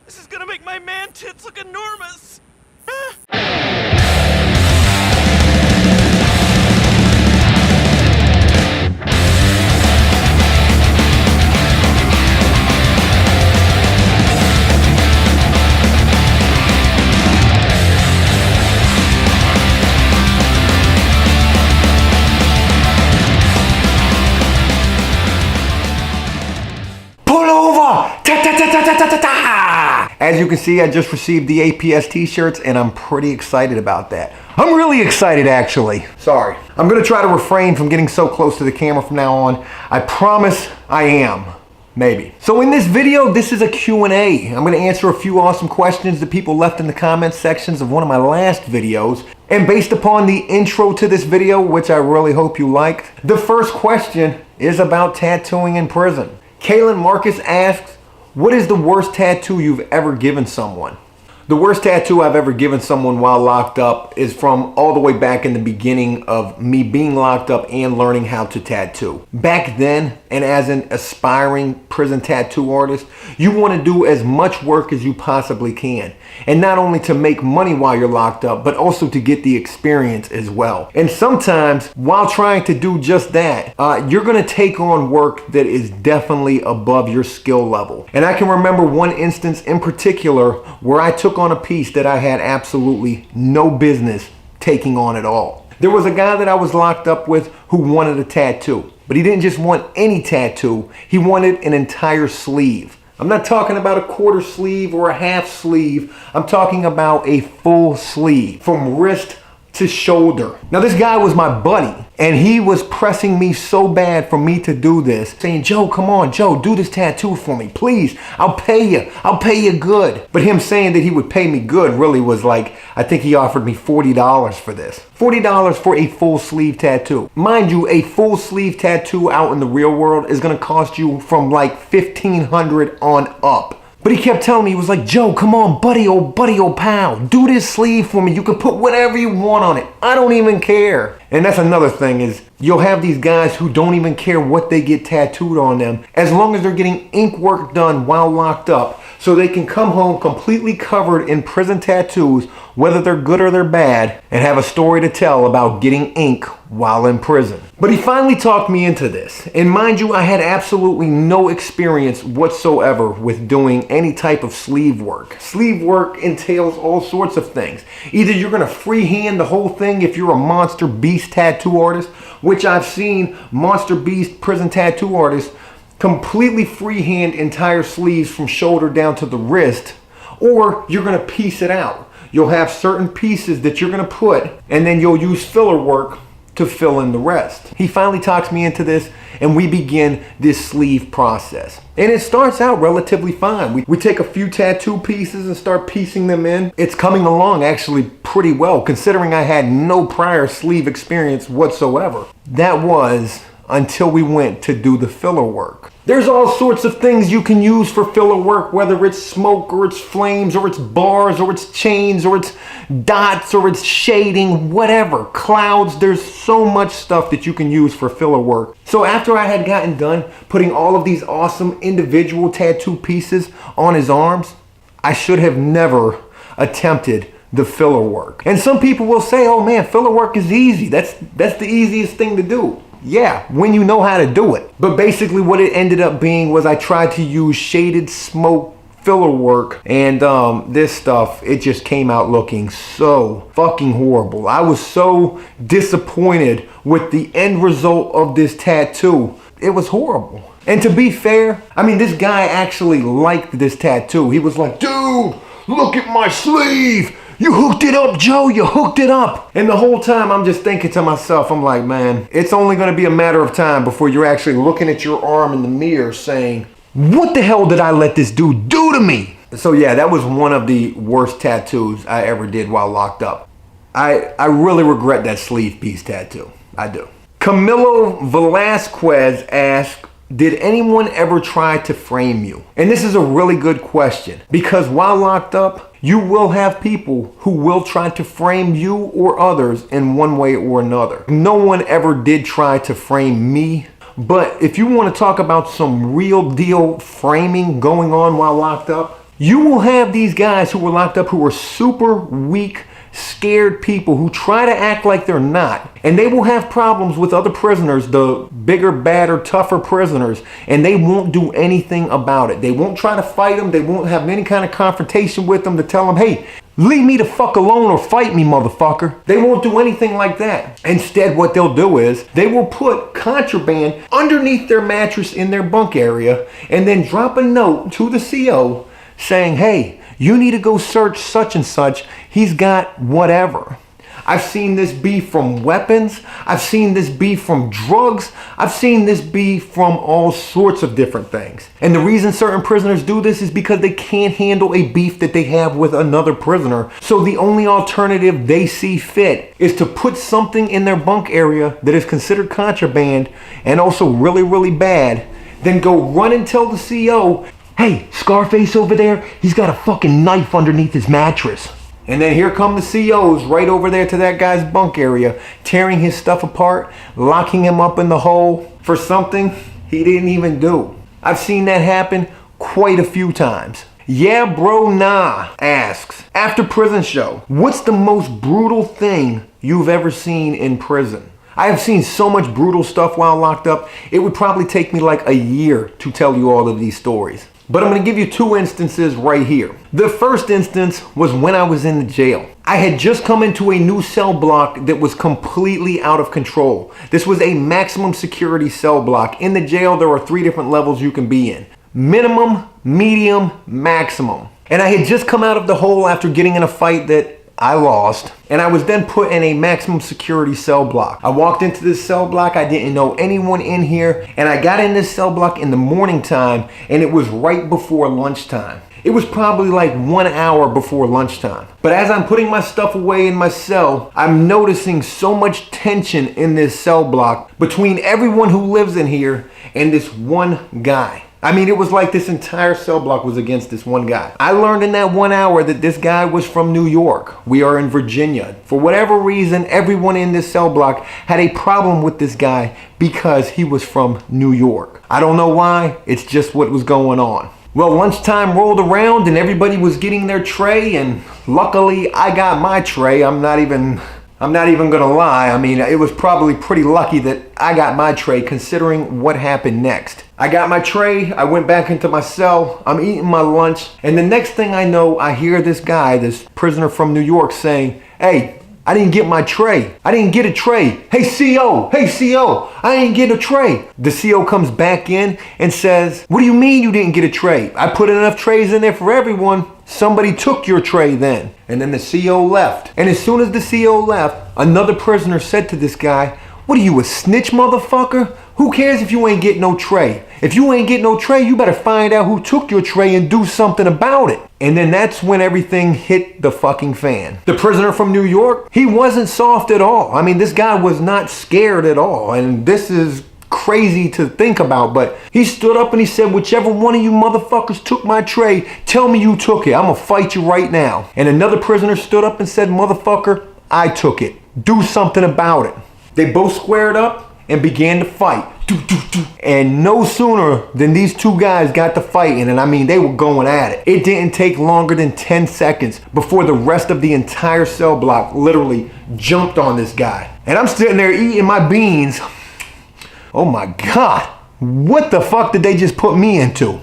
This is gonna make my man tits look enormous. As you can see, I just received the APS t-shirts and I'm pretty excited about that. I'm really excited actually. Sorry. I'm gonna try to refrain from getting so close to the camera from now on. I promise I am. Maybe. So in this video, this is a Q&A. I'm gonna answer a few awesome questions that people left in the comment sections of one of my last videos. And based upon the intro to this video, which I really hope you liked, the first question is about tattooing in prison. Kaylin Marcus asks, what is the worst tattoo you've ever given someone? The worst tattoo I've ever given someone while locked up is from all the way back in the beginning of me being locked up and learning how to tattoo. Back then, and as an aspiring prison tattoo artist, you want to do as much work as you possibly can. And not only to make money while you're locked up, but also to get the experience as well. And sometimes, while trying to do just that, you're going to take on work that is definitely above your skill level. And I can remember one instance in particular where I took on a piece that I had absolutely no business taking on at all. There was a guy that I was locked up with who wanted a tattoo, but he didn't just want any tattoo, he wanted an entire sleeve. I'm not talking about a quarter sleeve or a half sleeve, I'm talking about a full sleeve from wrist to shoulder. Now this guy was my buddy and he was pressing me so bad for me to do this, saying, Joe, come on, Joe, do this tattoo for me, please. I'll pay you good. But him saying that he would pay me good really was like, I think he offered me $40 for this. $40 for a full sleeve tattoo. Mind you, a full sleeve tattoo out in the real world is gonna cost you from like $1,500 on up. But he kept telling me, he was like, Joe, come on, buddy, oh pal, do this sleeve for me. You can put whatever you want on it. I don't even care. And that's another thing is you'll have these guys who don't even care what they get tattooed on them as long as they're getting ink work done while locked up so they can come home completely covered in prison tattoos, whether they're good or they're bad, and have a story to tell about getting ink while in prison. But he finally talked me into this. And mind you, I had absolutely no experience whatsoever with doing any type of sleeve work. Sleeve work entails all sorts of things. Either you're gonna freehand the whole thing if you're a Monster Beast tattoo artist, which I've seen Monster Beast prison tattoo artists completely freehand entire sleeves from shoulder down to the wrist, or you're gonna piece it out. You'll have certain pieces that you're gonna put and then you'll use filler work to fill in the rest. He finally talks me into this and we begin this sleeve process. And it starts out relatively fine. We take a few tattoo pieces and start piecing them in. It's coming along actually pretty well considering I had no prior sleeve experience whatsoever. That was until we went to do the filler work. There's all sorts of things you can use for filler work, whether it's smoke or it's flames or it's bars or it's chains or it's dots or it's shading, whatever, clouds. There's so much stuff that you can use for filler work. So after I had gotten done putting all of these awesome individual tattoo pieces on his arms, I should have never attempted the filler work. And some people will say, oh man, filler work is easy. That's the easiest thing to do. Yeah, when you know how to do it. But basically what it ended up being was I tried to use shaded smoke filler work and this stuff, it just came out looking so fucking horrible. I was so disappointed with the end result of this tattoo. It was horrible. And to be fair, I mean, this guy actually liked this tattoo. He was like, dude, look at my sleeve. You hooked it up, Joe, you hooked it up. And the whole time I'm just thinking to myself, I'm like, man, it's only gonna be a matter of time before you're actually looking at your arm in the mirror saying, what the hell did I let this dude do to me? So yeah, that was one of the worst tattoos I ever did while locked up. I really regret that sleeve piece tattoo, I do. Camilo Velasquez asked, did anyone ever try to frame you? And this is a really good question because while locked up, you will have people who will try to frame you or others in one way or another. No one ever did try to frame me, but if you want to talk about some real deal framing going on while locked up, You will have these guys who were locked up who are super weak, scared people who try to act like they're not. And they will have problems with other prisoners, the bigger, badder, tougher prisoners, and they won't do anything about it. They won't try to fight them. They won't have any kind of confrontation with them to tell them, hey, leave me the fuck alone or fight me, motherfucker. They won't do anything like that. Instead, what they'll do is they will put contraband underneath their mattress in their bunk area and then drop a note to the CO saying, hey, you need to go search such and such. He's got whatever. I've seen this be from weapons. I've seen this be from drugs. I've seen this be from all sorts of different things. And the reason certain prisoners do this is because they can't handle a beef that they have with another prisoner. So the only alternative they see fit is to put something in their bunk area that is considered contraband and also really, really bad. Then go run and tell the CO, hey, Scarface over there, he's got a fucking knife underneath his mattress. And then here come the COs right over there to that guy's bunk area, tearing his stuff apart, locking him up in the hole for something he didn't even do. I've seen that happen quite a few times. Yeah, bro, nah asks, After Prison Show, what's the most brutal thing you've ever seen in prison? I have seen so much brutal stuff while locked up, it would probably take me like a year to tell you all of these stories. But I'm going to give you two instances right here. The first instance was when I was in the jail. I had just come into a new cell block that was completely out of control. This was a maximum security cell block. In the jail, there are 3 different levels you can be in. Minimum, medium, maximum. And I had just come out of the hole after getting in a fight that I lost, and I was then put in a maximum security cell block. I walked into this cell block, I didn't know anyone in here, and I got in this cell block in the morning time, and it was right before lunchtime. It was probably like 1 hour before lunchtime. But as I'm putting my stuff away in my cell, I'm noticing so much tension in this cell block between everyone who lives in here and this one guy. I mean, it was like this entire cell block was against this one guy. I learned in that 1 hour that this guy was from New York. We are in Virginia. For whatever reason, everyone in this cell block had a problem with this guy because he was from New York. I don't know why, it's just what was going on. Well, lunchtime rolled around and everybody was getting their tray, and luckily I got my tray. I'm not even gonna lie. I mean, it was probably pretty lucky that I got my tray considering what happened next. I got my tray, I went back into my cell, I'm eating my lunch, and the next thing I know, I hear this guy, this prisoner from New York saying, hey, I didn't get my tray. I didn't get a tray. Hey, CO, I didn't get a tray. The CO comes back in and says, what do you mean you didn't get a tray? I put enough trays in there for everyone. Somebody took your tray then. And then the CO left. And as soon as the CO left, another prisoner said to this guy, what are you, a snitch, motherfucker? Who cares if you ain't get no tray? If you ain't get no tray, you better find out who took your tray and do something about it. And then that's when everything hit the fucking fan. The prisoner from New York, he wasn't soft at all. I mean, this guy was not scared at all. And this is crazy to think about, but he stood up and he said, whichever one of you motherfuckers took my tray, tell me you took it. I'm gonna fight you right now. And another prisoner stood up and said, motherfucker, I took it. Do something about it. They both squared up and began to fight. And no sooner than these two guys got to fighting, and I mean, they were going at it. It didn't take longer than 10 seconds before the rest of the entire cell block literally jumped on this guy. And I'm sitting there eating my beans. Oh my God, what the fuck did they just put me into?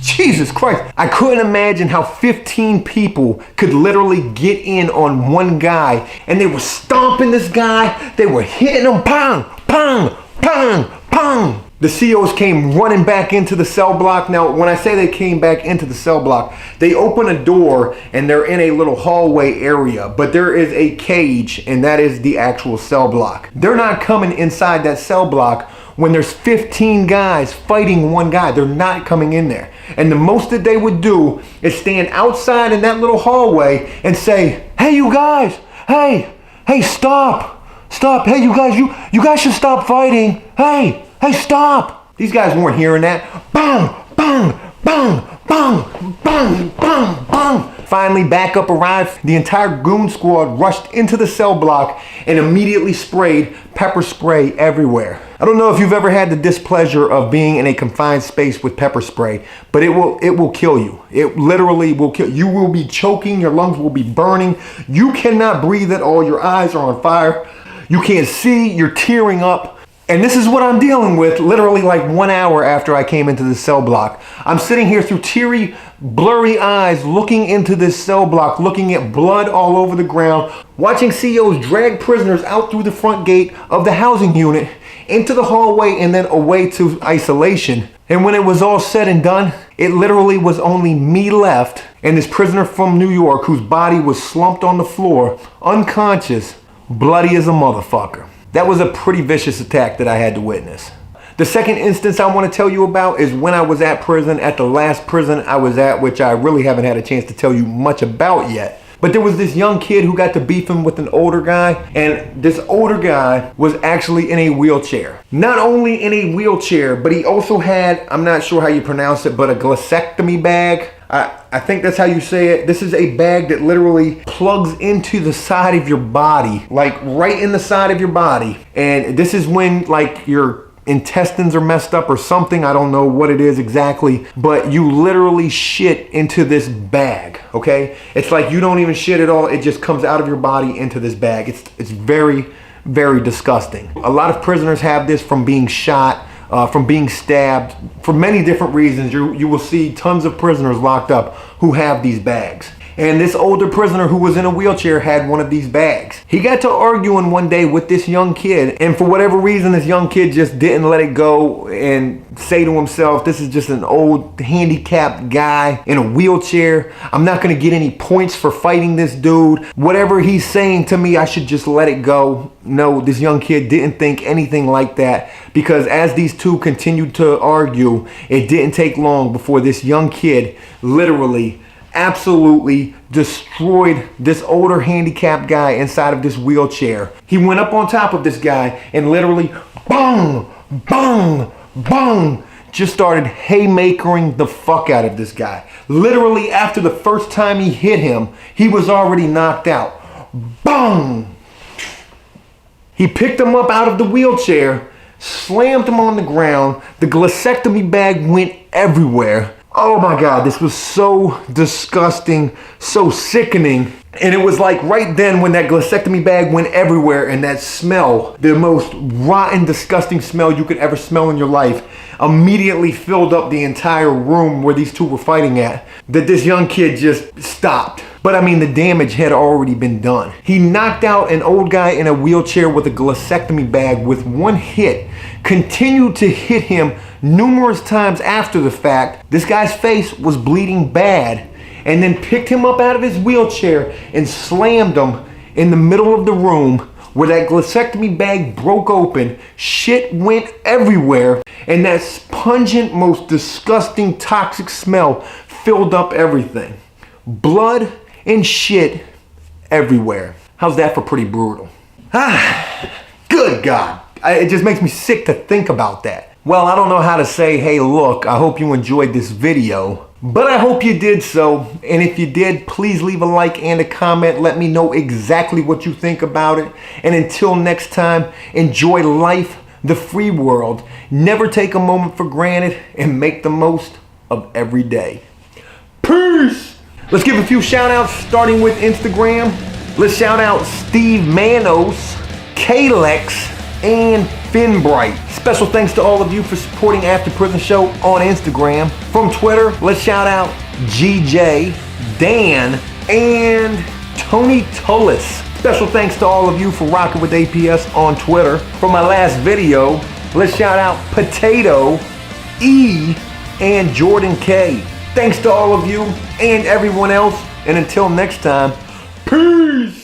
Jesus Christ. I couldn't imagine how 15 people could literally get in on one guy, and they were stomping this guy, they were hitting him, pong, pong, pong, pong. The COs came running back into the cell block. Now, when I say they came back into the cell block, they open a door and they're in a little hallway area, but there is a cage, and that is the actual cell block. They're not coming inside that cell block when there's 15 guys fighting one guy. They're not coming in there. And the most that they would do is stand outside in that little hallway and say, hey, you guys, hey, stop, hey, you guys should stop fighting, hey, stop. These guys weren't hearing that. Bang, bang, bang, bang, bang, bang, bang. Finally, backup arrived. The entire goon squad rushed into the cell block and immediately sprayed pepper spray everywhere. I don't know if you've ever had the displeasure of being in a confined space with pepper spray, but it will kill you. It literally will kill you. You will be choking, your lungs will be burning. You cannot breathe at all. Your eyes are on fire. You can't see, you're tearing up. And this is what I'm dealing with literally like 1 hour after I came into this cell block. I'm sitting here through teary, blurry eyes looking into this cell block, looking at blood all over the ground, watching COs drag prisoners out through the front gate of the housing unit, into the hallway, and then away to isolation. And when it was all said and done, it literally was only me left and this prisoner from New York whose body was slumped on the floor, unconscious, bloody as a motherfucker. That was a pretty vicious attack that I had to witness. The second instance I want to tell you about is when I was at prison, at the last prison I was at, which I really haven't had a chance to tell you much about yet. But there was this young kid who got to beefing with an older guy, and this older guy was actually in a wheelchair. Not only in a wheelchair, but he also had, I'm not sure how you pronounce it, but a glycectomy bag. I think that's how you say it. This is a bag that literally plugs into the side of your body, like right in the side of your body. And this is when like your intestines are messed up or something. I don't know what it is exactly, but you literally shit into this bag, okay? It's like you don't even shit at all. It just comes out of your body into this bag. It's very, very disgusting. A lot of prisoners have this from being shot, from being stabbed, for many different reasons. You will see tons of prisoners locked up who have these bags. And this older prisoner who was in a wheelchair had one of these bags. He got to arguing one day with this young kid, and for whatever reason, this young kid just didn't let it go and say to himself, this is just an old handicapped guy in a wheelchair. I'm not gonna get any points for fighting this dude. Whatever he's saying to me, I should just let it go. No, this young kid didn't think anything like that, because as these two continued to argue, it didn't take long before this young kid literally absolutely destroyed this older handicapped guy inside of this wheelchair. He went up on top of this guy and literally bang, bang, bang, just started haymakering the fuck out of this guy. Literally after the first time he hit him, he was already knocked out. Bang! He picked him up out of the wheelchair, slammed him on the ground. The glycectomy bag went everywhere. Oh my God, this was so disgusting, so sickening. And it was like right then when that glycectomy bag went everywhere and that smell, the most rotten, disgusting smell you could ever smell in your life, immediately filled up the entire room where these two were fighting at, that this young kid just stopped. But I mean, the damage had already been done. He knocked out an old guy in a wheelchair with a glycectomy bag with one hit, continued to hit him numerous times after the fact. This guy's face was bleeding bad, and then picked him up out of his wheelchair and slammed him in the middle of the room where that glycectomy bag broke open. Shit went everywhere, and that pungent, most disgusting, toxic smell filled up everything. Blood and shit everywhere. How's that for pretty brutal? Good God. It just makes me sick to think about that. Well, I don't know how to say, hey, look, I hope you enjoyed this video, but I hope you did so. And if you did, please leave a like and a comment. Let me know exactly what you think about it. And until next time, enjoy life, the free world. Never take a moment for granted and make the most of every day. Peace! Let's give a few shout outs, starting with Instagram. Let's shout out Steve Manos, Kalex, and Finbright. Special thanks to all of you for supporting After Prison Show on Instagram. From Twitter, let's shout out GJ, Dan, and Tony Tullis. Special thanks to all of you for rocking with APS on Twitter. For my last video, let's shout out Potato, E, and Jordan K. Thanks to all of you and everyone else. And until next time, peace!